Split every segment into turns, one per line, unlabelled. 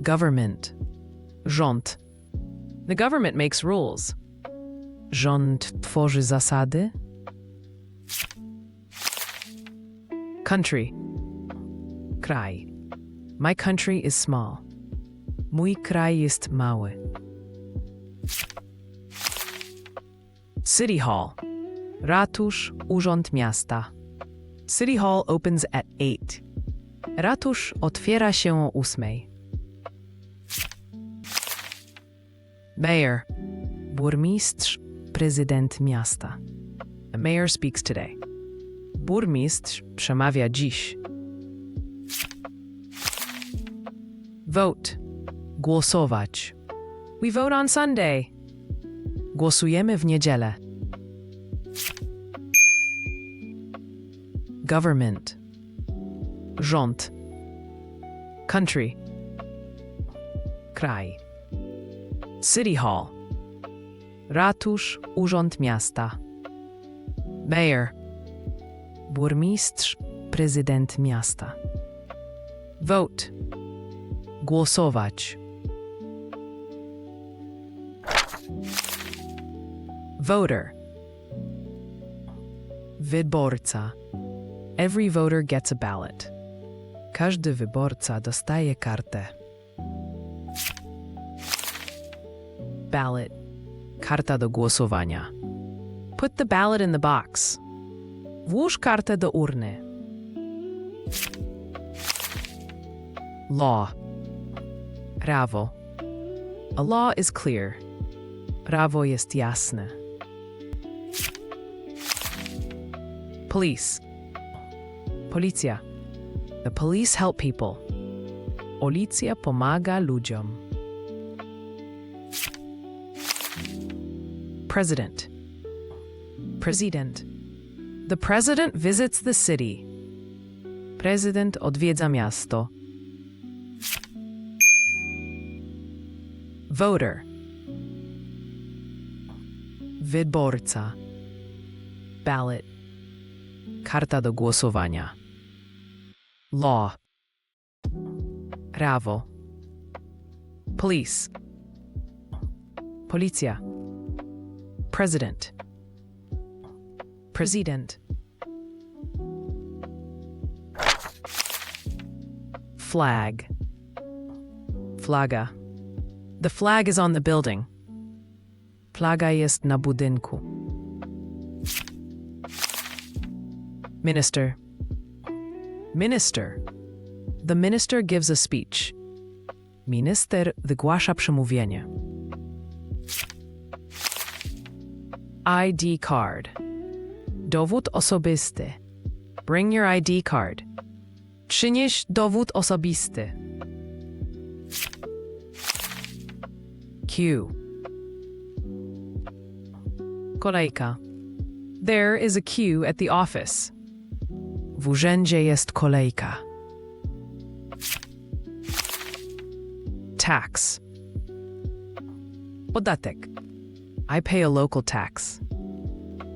Government. Rząd. The government makes rules. Rząd tworzy zasady. Country. Kraj. My country is small. Mój kraj jest mały. City Hall. Ratusz, urząd miasta. City Hall opens at 8. Ratusz otwiera się o 8. Mayor. Burmistrz, prezydent miasta. The mayor speaks today. Burmistrz przemawia dziś. Vote. Głosować. We vote on Sunday. Głosujemy w niedzielę. Government. Rząd. Country. Kraj. City Hall. Ratusz, urząd miasta. Mayor. Burmistrz, prezydent miasta. Vote. Głosować. Voter. Wyborca. Every voter gets a ballot. Każdy wyborca dostaje kartę. Ballot. Karta do głosowania. Put the ballot in the box. Włóż kartę do urny. Law. Prawo. A law is clear. Prawo jest jasne. Police. Policja. The police help people. Policja pomaga ludziom. President. President. The president visits the city. Prezydent odwiedza miasto. Voter. Wyborca. Ballot. Karta do głosowania. Law. Prawo. Police. Policja. President. President. Flag. Flaga. The flag is on the building. Flaga jest na budynku. Minister. Minister. The minister gives a speech. Minister wygłasza przemówienie. ID card. Dowód osobisty. Bring your ID card. Przynieś dowód osobisty. Queue. Kolejka. There is a queue at the office. W urzędzie jest kolejka. Tax. Podatek. I pay a local tax.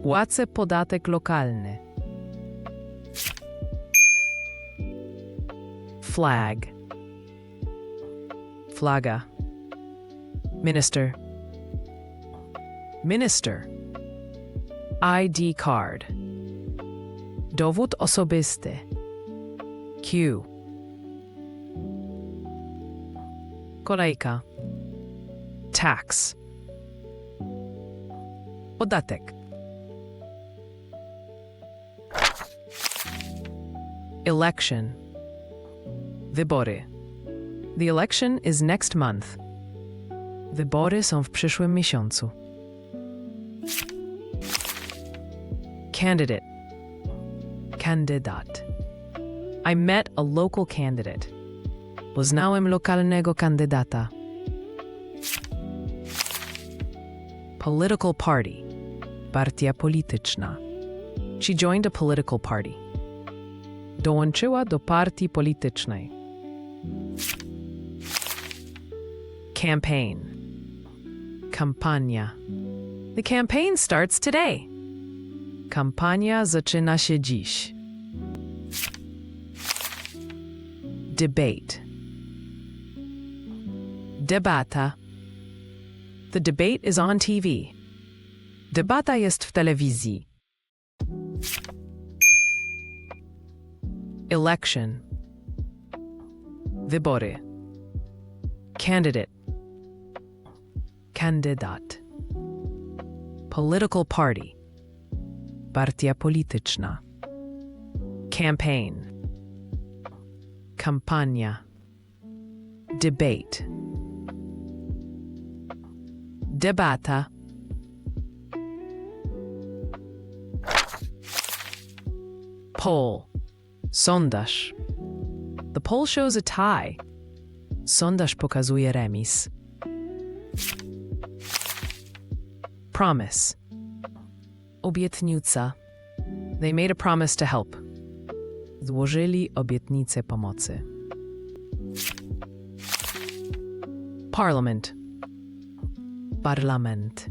Płacę podatek lokalny. Flag. Flaga. Minister. Minister. ID card. Dowód osobisty. Queue. Kolejka. Tax. Podatek. Election. Wybory. The election is next month. Wybory są w przyszłym miesiącu. Candidate. Kandydat. I met a local candidate. Poznałem lokalnego kandydata. Political party. Partia polityczna. She joined a political party. Dołączyła do partii politycznej. Campaign. Kampania. The campaign starts today. Kampania zaczyna się dziś. Debate. Debata. The debate is on TV. Debata jest w telewizji. Election. Wybory. Candidate. Kandydat. Political party. Partia polityczna. Campaign. Kampania. Debate. Debata. Poll. Sondaż. The poll shows a tie. Sondaż pokazuje remis. Promise. Obietnica. They made a promise to help. Złożyli obietnicę pomocy. Parliament. Parlament.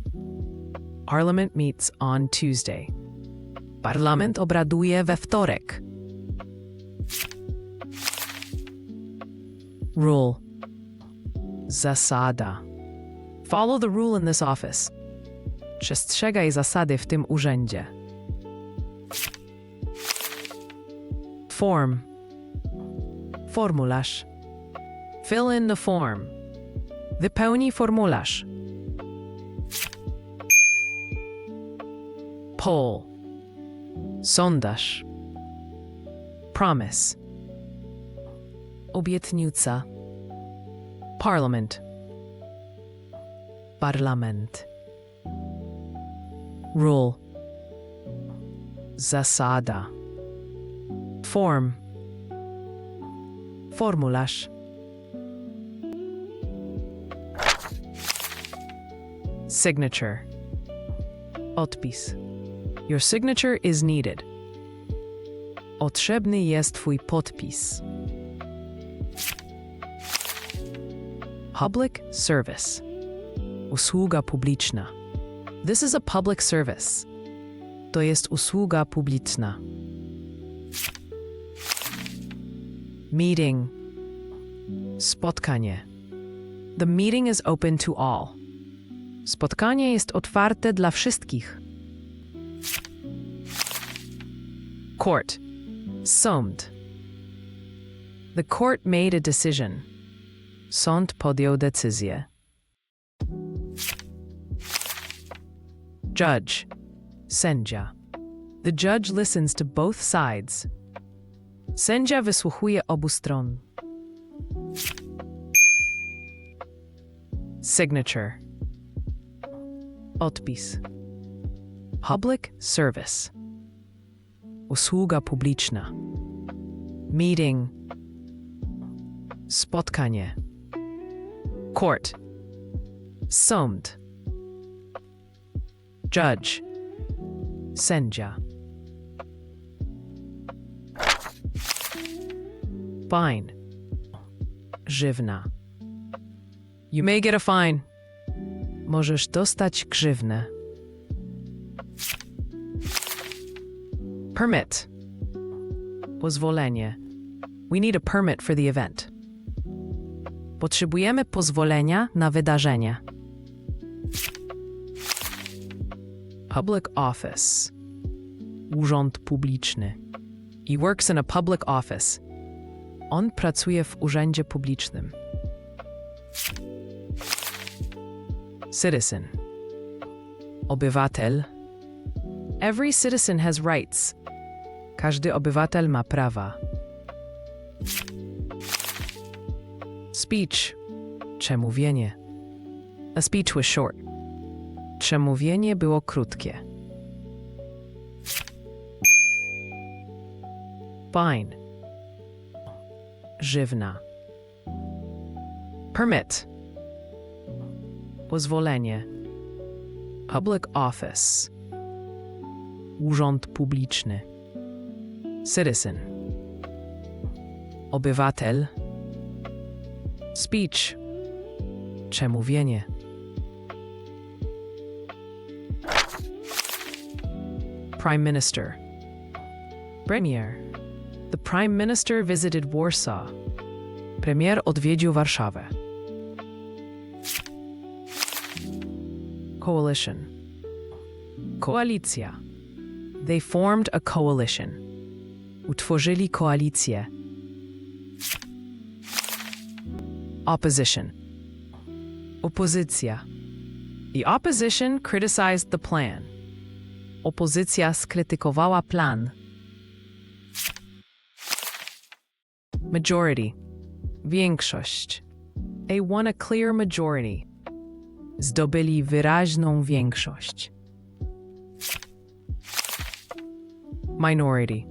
Parliament meets on Tuesday. Parlament obraduje we wtorek. Rule. Zasada. Follow the rule in this office. Przestrzegaj zasady w tym urzędzie. Form. Formularz. Fill in the form. Wypełnij formularz. Poll. Sondaż. Promise. Obietnica. Parliament. Parlament. Rule. Zasada. Form. Formularz. Signature. Odpis. Your signature is needed. Potrzebny jest twój podpis. Public service. Usługa publiczna. This is a public service. To jest usługa publiczna. Meeting. Spotkanie. The meeting is open to all. Spotkanie jest otwarte dla wszystkich. Court. Sąd. The court made a decision. Sąd podjął decyzję. Judge. Sędzia. The judge listens to both sides. Sędzia wysłuchuje obu stron. Signature. Odpis. Public service. Usługa publiczna. Meeting. Spotkanie. Court. Sąd. Judge. Sędzia. Fine. Grzywna. You may get a fine. Możesz dostać grzywnę. Permit. Pozwolenie. We need a permit for the event. Potrzebujemy pozwolenia na wydarzenie. Public office. Urząd publiczny. He works in a public office. On pracuje w urzędzie publicznym. Citizen. Obywatel. Every citizen has rights. Każdy obywatel ma prawa. Speech. Przemówienie. A speech was short. Przemówienie było krótkie. Fine. Grzywna. Permit. Pozwolenie. Public office. Urząd publiczny. Citizen. Obywatel. Speech. Przemówienie. Prime Minister. Premier. The Prime Minister visited Warsaw. Premier odwiedził Warszawę. Coalition. Koalicja. They formed a coalition. Utworzyli koalicję. Opposition. Opozycja. The opposition criticized the plan. Opozycja skrytykowała plan. Majority. Większość. They won a clear majority. Zdobyli wyraźną większość. Minority.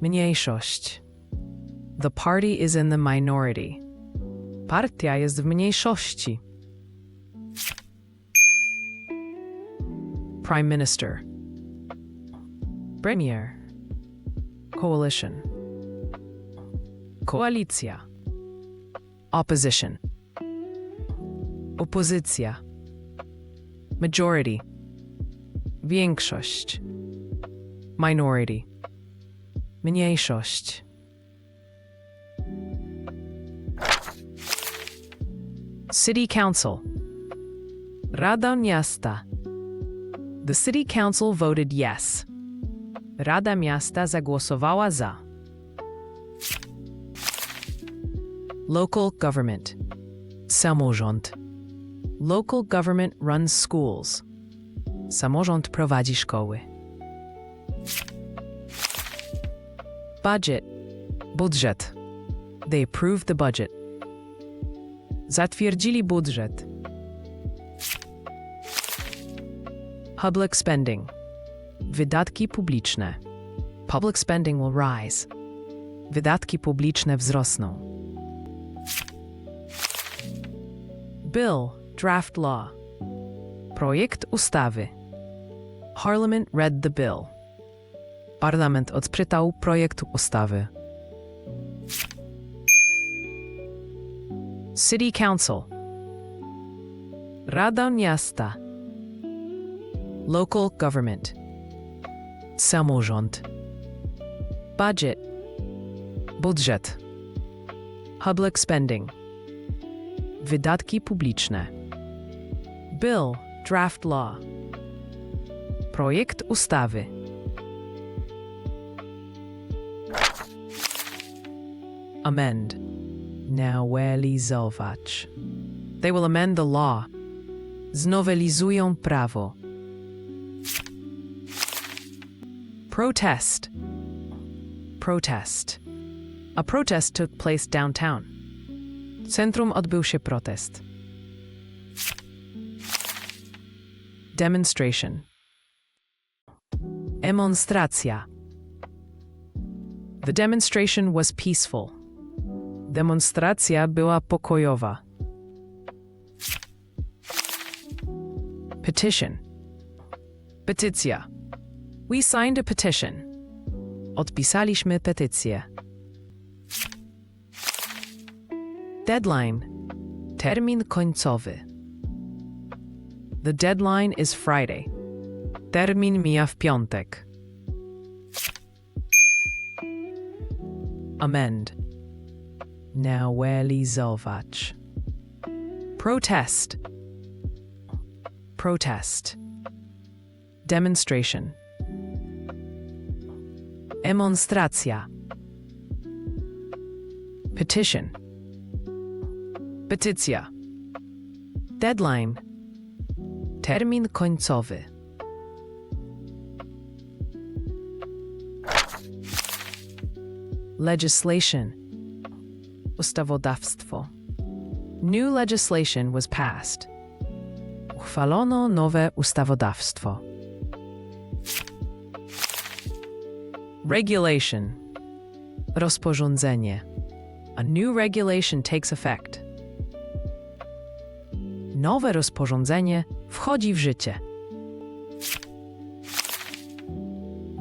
Mniejszość. The party is in the minority. Partia jest w mniejszości. Prime Minister. Premier. Coalition. Koalicja. Opposition. Opozycja. Majority. Większość. Minority. Mniejszość. City Council. Rada Miasta. The City Council voted yes. Rada Miasta zagłosowała za. Local government. Samorząd. Local government runs schools. Samorząd prowadzi szkoły. Budget. Budżet. They approved the budget. Zatwierdzili budżet. Public spending. Wydatki publiczne. Public spending will rise. Wydatki publiczne wzrosną. Bill, draft law. Projekt ustawy. Parliament read the bill. Parlament odczytał projekt ustawy. City Council. Rada Miasta. Local government. Samorząd. Budget. Budżet. Public spending. Wydatki publiczne. Bill, draft law. Projekt ustawy. Amend. Nowelizować. They will amend the law. Znowelizują prawo. Protest. Protest. A protest took place downtown. W centrum odbył się protest. Demonstration. Demonstracja. The demonstration was peaceful. Demonstracja była pokojowa. Petition. Petycja. We signed a petition. Odpisaliśmy petycję. Deadline. Termin końcowy. The deadline is Friday. Termin mija w piątek. Amend. Nowelizować. Protest. Protest. Demonstration. Demonstracja. Petition. Petycja. Deadline. Termin końcowy. Legislation. Ustawodawstwo. New legislation was passed. Uchwalono nowe ustawodawstwo. Regulation. Rozporządzenie. A new regulation takes effect. Nowe rozporządzenie wchodzi w życie.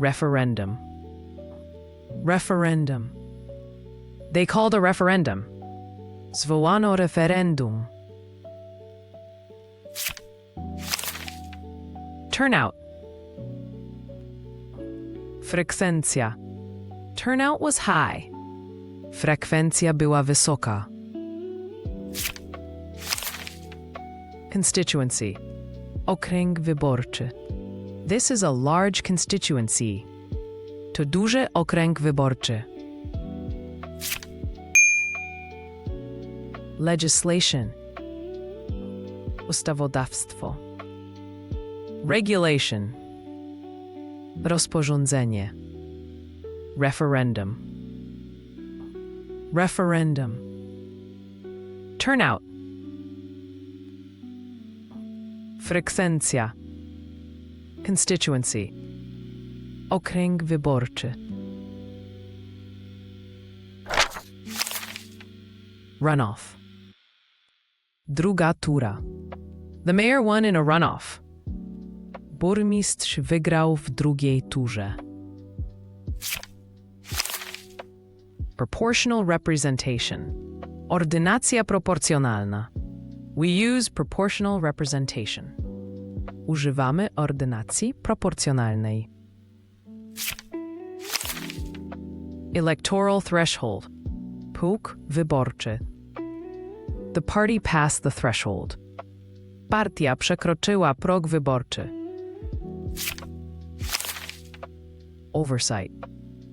Referendum. Referendum. They called a referendum. Zwołano referendum. Turnout. Frekwencja. Turnout was high. Frekwencja była wysoka. Okręg wyborczy. This is a large constituency. To duży okręg wyborczy. Legislation. Ustawodawstwo. Regulation. Rozporządzenie. Referendum. Referendum. Turnout. Frekwencja. Constituency. Okręg wyborczy. Runoff. Druga tura. The mayor won in a runoff. Burmistrz wygrał w drugiej turze. Proportional representation. Ordynacja proporcjonalna. We use proportional representation. Używamy ordynacji proporcjonalnej. Electoral threshold. Próg wyborczy. The party passed the threshold. Partia przekroczyła próg wyborczy. Oversight.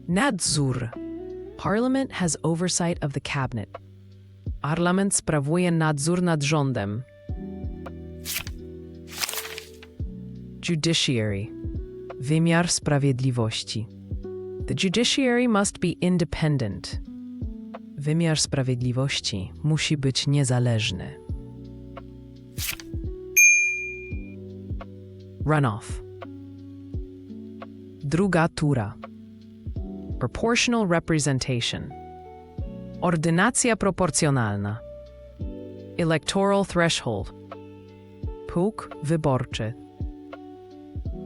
Nadzór. Parliament has oversight of the cabinet. Parlament sprawuje nadzór nad rządem. Judiciary. Wymiar sprawiedliwości. The judiciary must be independent. Wymiar sprawiedliwości musi być niezależny. Runoff. Druga tura. Proportional representation. Ordynacja proporcjonalna. Electoral threshold. Próg wyborczy.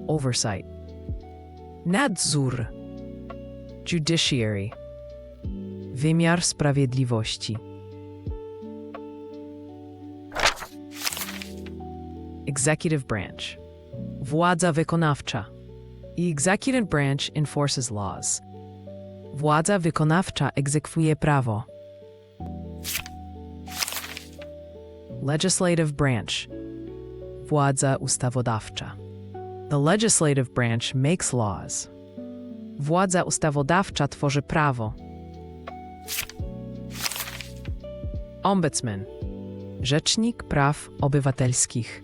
Oversight. Nadzór. Judiciary. Wymiar sprawiedliwości. Executive branch. Władza wykonawcza. The executive branch enforces laws. Władza wykonawcza egzekwuje prawo. Legislative branch. Władza ustawodawcza. The legislative branch makes laws. Władza ustawodawcza tworzy prawo. Ombudsman. Rzecznik praw obywatelskich.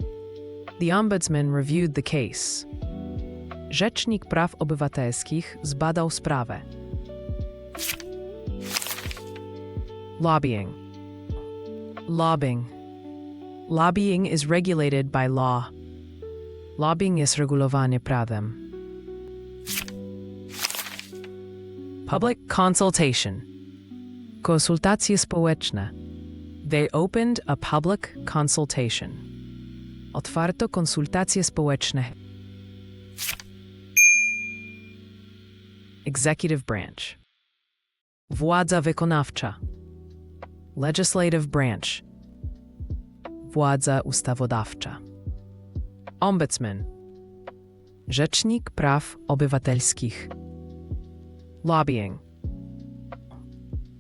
The ombudsman reviewed the case. Rzecznik praw obywatelskich zbadał sprawę. Lobbying. Lobbying. Lobbying is regulated by law. Lobbying jest regulowany prawem. Public consultation. Konsultacje społeczne. They opened a public consultation. Otwarto konsultacje społeczne. Executive branch. Władza wykonawcza. Legislative branch. Władza ustawodawcza. Ombudsman. Rzecznik praw obywatelskich. Lobbying.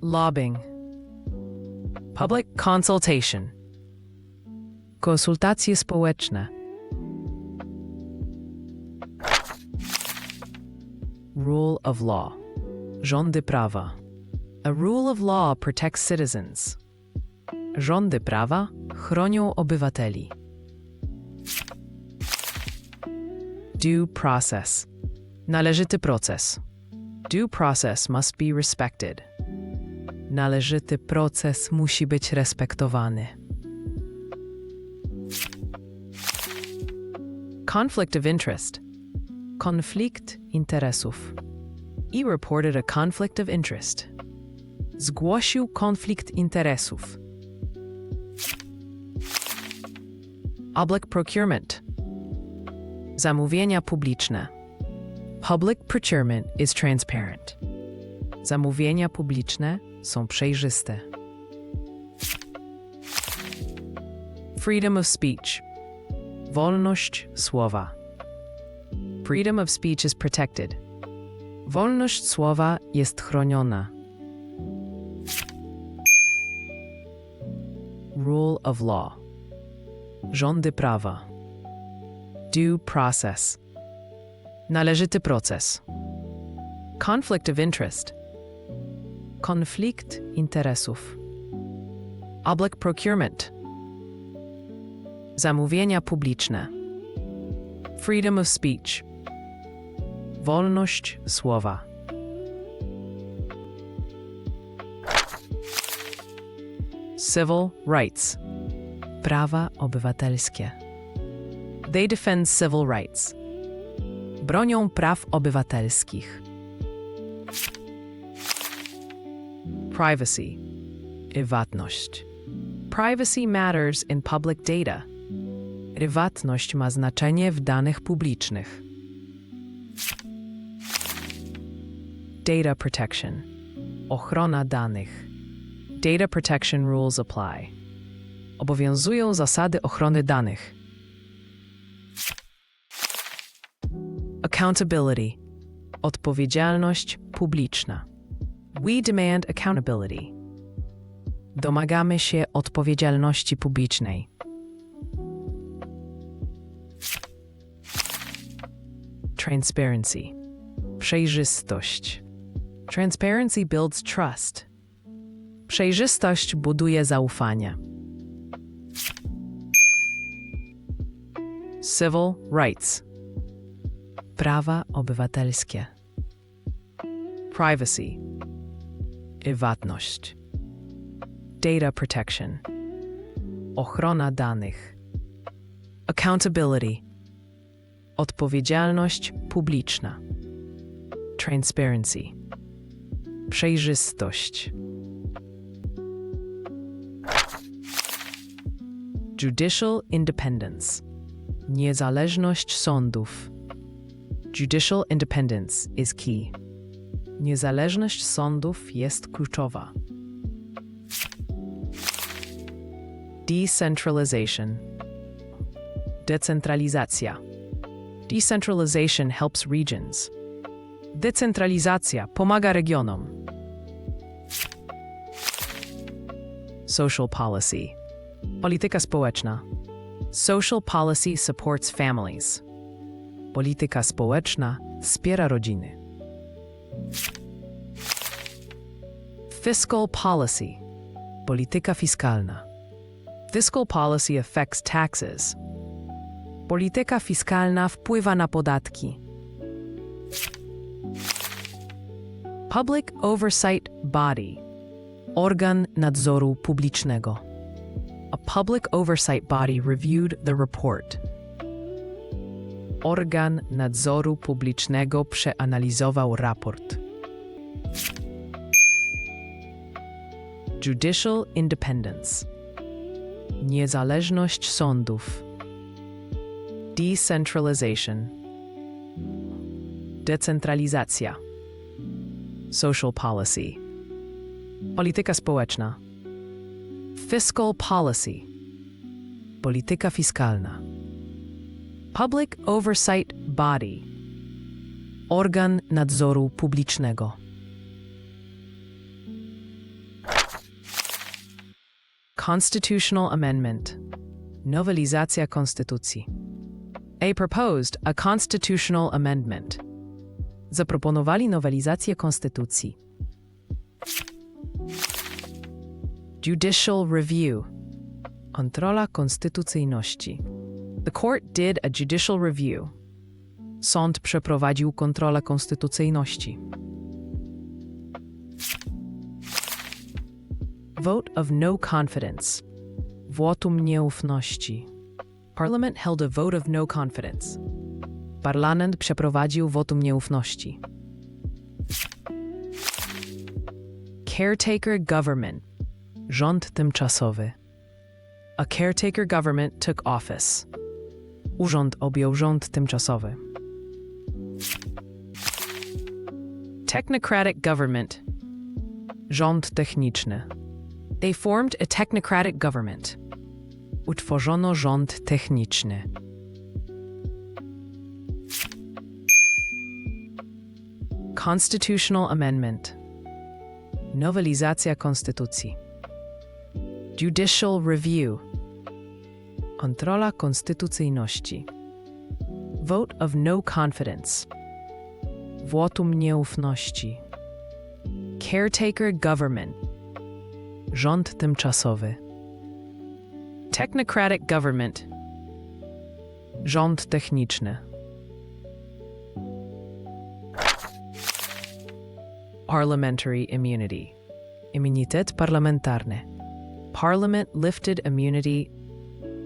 Lobbying. Public consultation. Konsultacje społeczne. Rule of law. Rządy prawa. A rule of law protects citizens. Rządy prawa chronią obywateli. Due process. Należyty proces. Due process must be respected. Należyty proces musi być respektowany. Conflict of interest. Konflikt interesów. He reported a conflict of interest. Zgłosił konflikt interesów. Public procurement. Zamówienia publiczne. Public procurement is transparent. Zamówienia publiczne są przejrzyste. Freedom of speech. Wolność słowa. Freedom of speech is protected. Wolność słowa jest chroniona. Rule of law. Rządy prawa. Due process. Należyty proces. Conflict of interest. Konflikt interesów. Public procurement. Zamówienia publiczne. Freedom of speech. Wolność słowa. Civil rights. Prawa obywatelskie. They defend civil rights. Bronią praw obywatelskich. Privacy. Prywatność. Privacy matters in public data. Prywatność ma znaczenie w danych publicznych. Data protection. Ochrona danych. Data protection rules apply. Obowiązują zasady ochrony danych. Accountability. Odpowiedzialność publiczna. We demand accountability. Domagamy się odpowiedzialności publicznej. Transparency. Przejrzystość. Transparency builds trust. Przejrzystość buduje zaufanie. Civil rights. Prawa obywatelskie. Privacy. Prywatność. Data protection. Ochrona danych. Accountability. Odpowiedzialność publiczna. Transparency. Przejrzystość. Judicial independence. Niezależność sądów. Judicial independence is key. Niezależność sądów jest kluczowa. Decentralization. Decentralizacja. Decentralization helps regions. Decentralizacja pomaga regionom. Social policy. Polityka społeczna. Social policy supports families. Polityka społeczna wspiera rodziny. Fiscal policy. Polityka fiskalna. Fiscal policy affects taxes. Polityka fiskalna wpływa na podatki. Public oversight body. Organ nadzoru publicznego. A public oversight body reviewed the report. Organ nadzoru publicznego przeanalizował raport. Judicial independence. Niezależność sądów. Decentralization. Decentralizacja. Social policy. Polityka społeczna. Fiscal policy. Polityka fiskalna. Public oversight body. Organ nadzoru publicznego. Constitutional amendment. Nowelizacja konstytucji. They proposed a constitutional amendment. Zaproponowali nowelizację konstytucji. Judicial review. Kontrola konstytucyjności. The court did a judicial review. Sąd przeprowadził kontrolę konstytucyjności. Vote of no confidence. Wotum nieufności. Parliament held a vote of no confidence. Parlament przeprowadził wotum nieufności. Caretaker government. Rząd tymczasowy. A caretaker government took office. Urząd objął rząd tymczasowy. Technocratic government. Rząd techniczny. They formed a technocratic government. Utworzono rząd techniczny. Constitutional amendment. Nowelizacja konstytucji. Judicial review. Kontrola konstytucyjności. Vote of no confidence. Wotum nieufności. Caretaker government. Rząd tymczasowy. Technocratic government. Rząd techniczny. Parliamentary immunity. Immunitet parlamentarny. Parliament lifted immunity.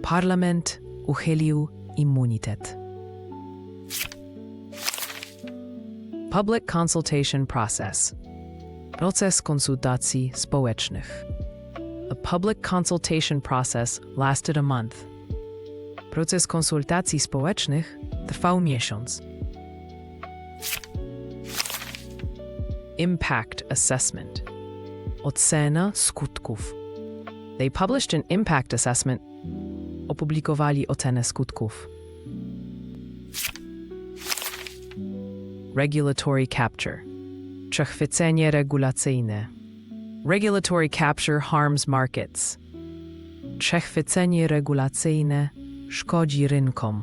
Parlament uchylił immunitet. Public consultation process. Proces konsultacji społecznych. A public consultation process lasted a month. Proces konsultacji społecznych trwał miesiąc. Impact assessment. Ocena skutków. They published an impact assessment. Opublikowali ocenę skutków. Regulatory capture. Przechwycenie regulacyjne. Regulatory capture harms markets. Przechwycenie regulacyjne szkodzi rynkom.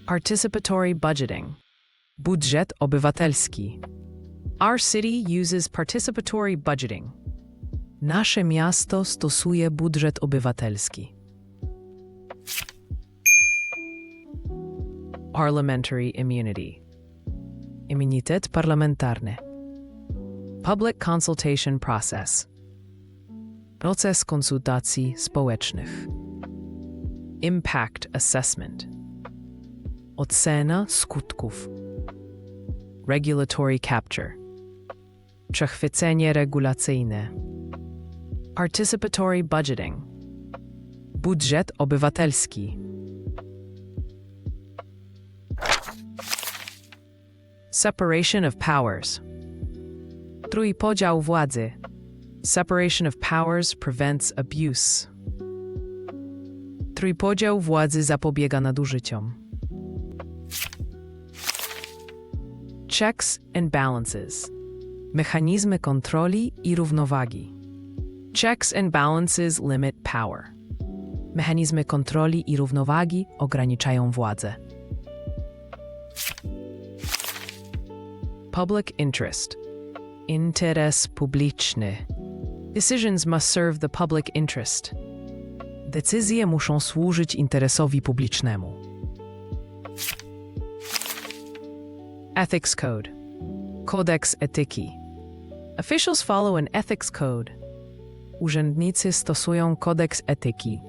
Participatory budgeting. Budżet obywatelski. Our city uses participatory budgeting. Nasze miasto stosuje budżet obywatelski. Parliamentary immunity. Immunitet parlamentarny. Public consultation process. Proces konsultacji społecznych. Impact assessment. Ocena skutków. Regulatory capture. Przechwycenie regulacyjne. Participatory budgeting. Budżet obywatelski. Separation of powers. Trójpodział władzy. Separation of powers prevents abuse. Trójpodział władzy zapobiega nadużyciom. Checks and balances. Mechanizmy kontroli i równowagi. Checks and balances limit power. Mechanizmy kontroli i równowagi ograniczają władzę. Public interest. Interes publiczny. Decisions must serve the public interest. Decyzje muszą służyć interesowi publicznemu. Ethics code. Kodeks etyki. Officials follow an ethics code. Urzędnicy stosują kodeks etyki.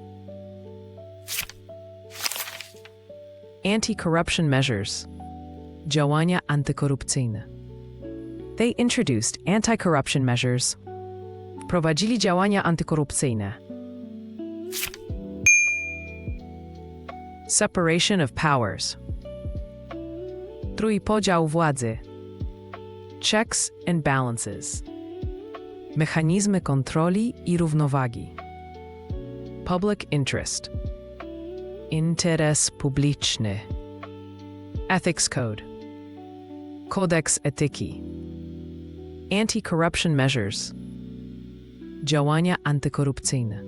Anti-corruption measures. Działania antykorupcyjne. They introduced anti-corruption measures. Wprowadzili działania antykorupcyjne. Separation of powers. Trójpodział władzy. Checks and balances. Mechanizmy kontroli i równowagi. Public interest. Interes publiczny. Ethics code. Kodeks etyki. Anti-corruption measures. Działania antykorupcyjne.